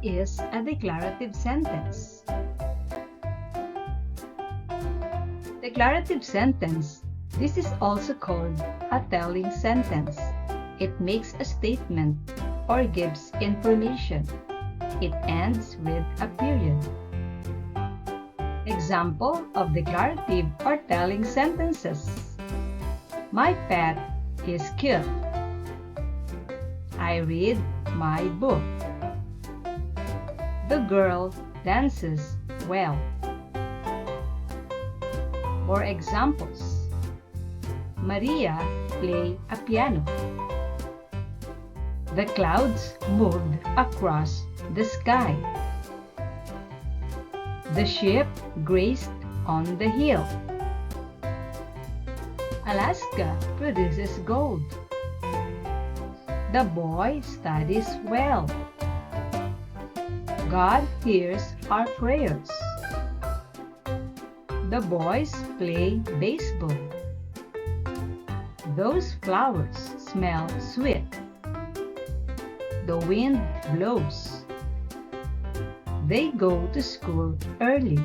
is a declarative sentence. Declarative sentence. This is also called a telling sentence. It makes a statement or gives information. It ends with a period. Example of declarative or telling sentences. My pet is cute. I read my book. The girl dances well. More examples. Maria plays a piano. The clouds moved across the sky. The sheep grazed on the hill. Alaska produces gold. The boy studies well. God hears our prayers. The boys play baseball. Those flowers smell sweet. The wind blows. They go to school early.